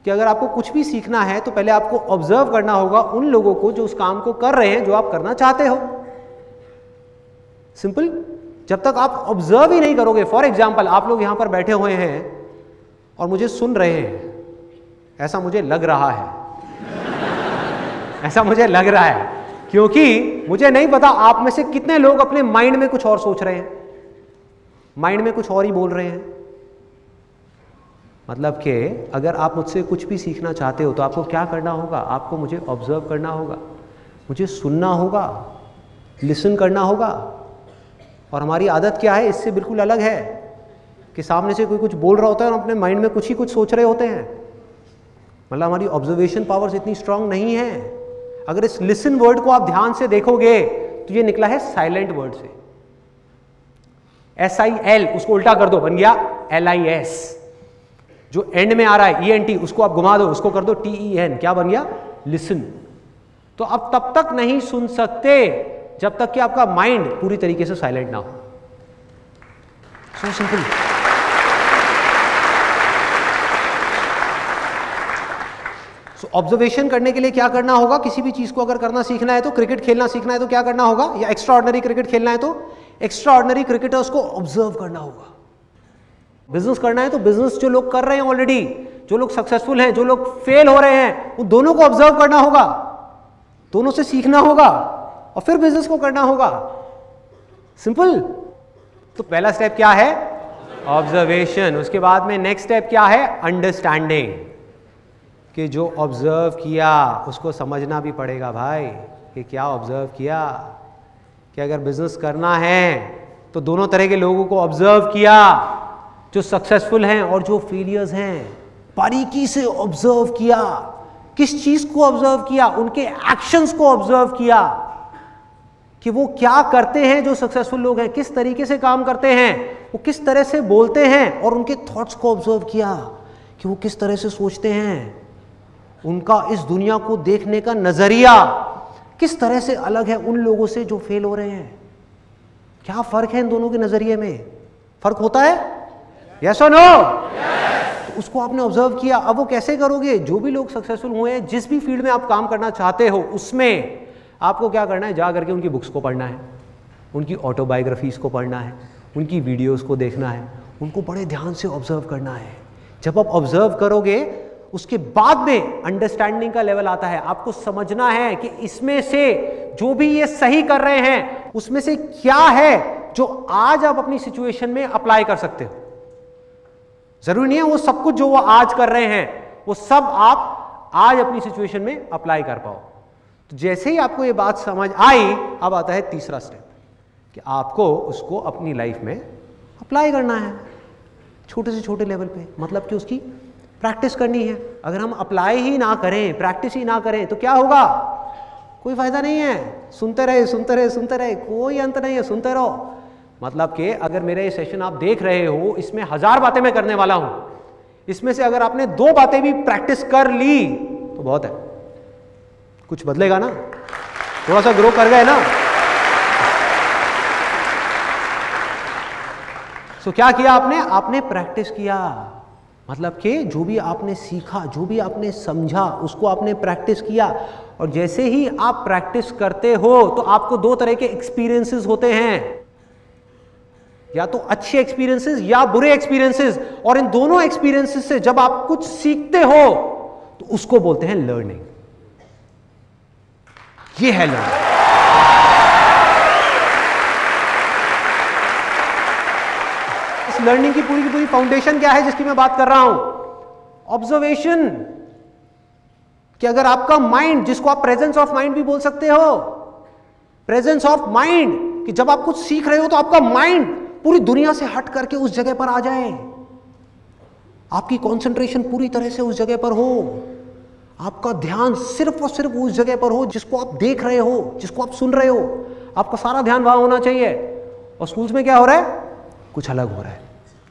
कि अगर आपको कुछ भी सीखना है तो पहले आपको ऑब्जर्व करना होगा उन लोगों को जो उस काम को कर रहे हैं जो आप करना चाहते हो। सिंपल। जब तक आप ऑब्जर्व ही नहीं करोगे, फॉर एग्जाम्पल आप लोग यहां पर बैठे हुए हैं और मुझे सुन रहे हैं, ऐसा मुझे लग रहा है ऐसा मुझे लग रहा है, क्योंकि मुझे नहीं पता आप में से कितने लोग अपने माइंड में कुछ और सोच रहे हैं, माइंड में कुछ और ही बोल रहे हैं। मतलब कि अगर आप मुझसे कुछ भी सीखना चाहते हो तो आपको क्या करना होगा? आपको मुझे ऑब्जर्व करना होगा, मुझे सुनना होगा, लिसन करना होगा। और हमारी आदत क्या है, इससे बिल्कुल अलग है कि सामने से कोई कुछ बोल रहा होता है और अपने माइंड में कुछ ही कुछ सोच रहे होते हैं। मतलब हमारी ऑब्जर्वेशन पावर्स इतनी स्ट्रांग नहीं है। अगर इस लिसन वर्ड को आप ध्यान से देखोगे तो ये निकला है साइलेंट वर्ड से, SIL, उसको उल्टा कर दो, बन गया LIS। जो एंड में आ रहा है ENT, उसको आप घुमा दो, उसको कर दो TEN, क्या बन गया? लिसन। तो आप तब तक नहीं सुन सकते जब तक कि आपका माइंड पूरी तरीके से साइलेंट ना हो। So simple. सो ऑब्जर्वेशन करने के लिए क्या करना होगा? किसी भी चीज को अगर करना सीखना है तो, क्रिकेट खेलना सीखना है तो क्या करना होगा? या एक्स्ट्रा ऑर्डिनरी क्रिकेट खेलना है तो एक्स्ट्रा ऑर्डिनरी क्रिकेटर्स को ऑब्जर्व करना होगा। बिजनेस करना है तो बिजनेस जो लोग कर रहे हैं ऑलरेडी, जो लोग सक्सेसफुल हैं, जो लोग फेल हो रहे हैं, उन दोनों को ऑब्जर्व करना होगा, दोनों से सीखना होगा और फिर बिजनेस को करना होगा। सिंपल। तो पहला स्टेप क्या है? ऑब्जर्वेशन। उसके बाद में नेक्स्ट स्टेप क्या है? अंडरस्टैंडिंग। कि जो ऑब्जर्व किया उसको समझना भी पड़ेगा भाई, कि क्या ऑब्जर्व किया। कि अगर बिजनेस करना है तो दोनों तरह के लोगों को ऑब्जर्व किया, जो सक्सेसफुल हैं और जो फेलियर्स हैं, बारीकी से ऑब्जर्व किया। किस चीज को ऑब्जर्व किया? उनके एक्शंस को ऑब्जर्व किया कि वो क्या करते हैं। जो सक्सेसफुल लोग हैं किस तरीके से काम करते हैं, वो किस तरह से बोलते हैं, और उनके थॉट्स को ऑब्जर्व किया कि वो किस तरह से सोचते हैं। उनका इस दुनिया को देखने का नजरिया किस तरह से अलग है उन लोगों से जो फेल हो रहे हैं। क्या फर्क है इन दोनों के नजरिए में? फर्क होता है? यस और नो? तो उसको आपने ऑब्जर्व किया। अब वो कैसे करोगे? जो भी लोग सक्सेसफुल हुए हैं, जिस भी फील्ड में आप काम करना चाहते हो, उसमें आपको क्या करना है? जा करके उनकी बुक्स को पढ़ना है, उनकी ऑटोबायोग्राफीज को पढ़ना है, उनकी वीडियोस को देखना है, उनको बड़े ध्यान से ऑब्जर्व करना है। जब आप ऑब्जर्व करोगे उसके बाद में अंडरस्टैंडिंग का लेवल आता है। आपको समझना है कि इसमें से जो भी ये सही कर रहे हैं उसमें से क्या है जो आज आप अपनी सिचुएशन में अप्लाई कर सकते हो। जरूरी नहीं है वो सब कुछ जो वो आज कर रहे हैं वो सब आप आज अपनी सिचुएशन में अप्लाई कर पाओ। तो जैसे ही आपको ये बात समझ आई, अब आता है तीसरा स्टेप कि आपको उसको अपनी लाइफ में अप्लाई करना है, छोटे से छोटे लेवल पे। मतलब कि उसकी प्रैक्टिस करनी है। अगर हम अप्लाई ही ना करें, प्रैक्टिस ही ना करें तो क्या होगा? कोई फायदा नहीं है। सुनते रहे सुनते रहे सुनते रहे, कोई अंत नहीं है, सुनते रहो। मतलब कि अगर मेरा ये सेशन आप देख रहे हो, इसमें 1000 बातें मैं करने वाला हूं, इसमें से अगर आपने 2 बातें भी प्रैक्टिस कर ली तो बहुत है। कुछ बदलेगा ना, थोड़ा सा ग्रो कर गए ना। सो क्या किया आपने? आपने प्रैक्टिस किया। मतलब कि जो भी आपने सीखा, जो भी आपने समझा, उसको आपने प्रैक्टिस किया। और जैसे ही आप प्रैक्टिस करते हो तो आपको 2 तरह के एक्सपीरियंसेस होते हैं, या तो अच्छे एक्सपीरियंसेस या बुरे एक्सपीरियंसेस। और इन दोनों एक्सपीरियंसेस से जब आप कुछ सीखते हो तो उसको बोलते हैं लर्निंग। ये है लर्निंग। इस लर्निंग की पूरी फाउंडेशन क्या है जिसकी मैं बात कर रहा हूं? ऑब्जर्वेशन। कि अगर आपका माइंड, जिसको आप प्रेजेंस ऑफ माइंड भी बोल सकते हो, प्रेजेंस ऑफ माइंड, कि जब आप कुछ सीख रहे हो तो आपका माइंड पूरी दुनिया से हट करके उस जगह पर आ जाए, आपकी कंसंट्रेशन पूरी तरह से उस जगह पर हो, आपका ध्यान सिर्फ और सिर्फ उस जगह पर हो जिसको आप देख रहे हो, जिसको आप सुन रहे हो। आपका सारा ध्यान वहां होना चाहिए। और स्कूल्स में क्या हो रहा है? कुछ अलग हो रहा है।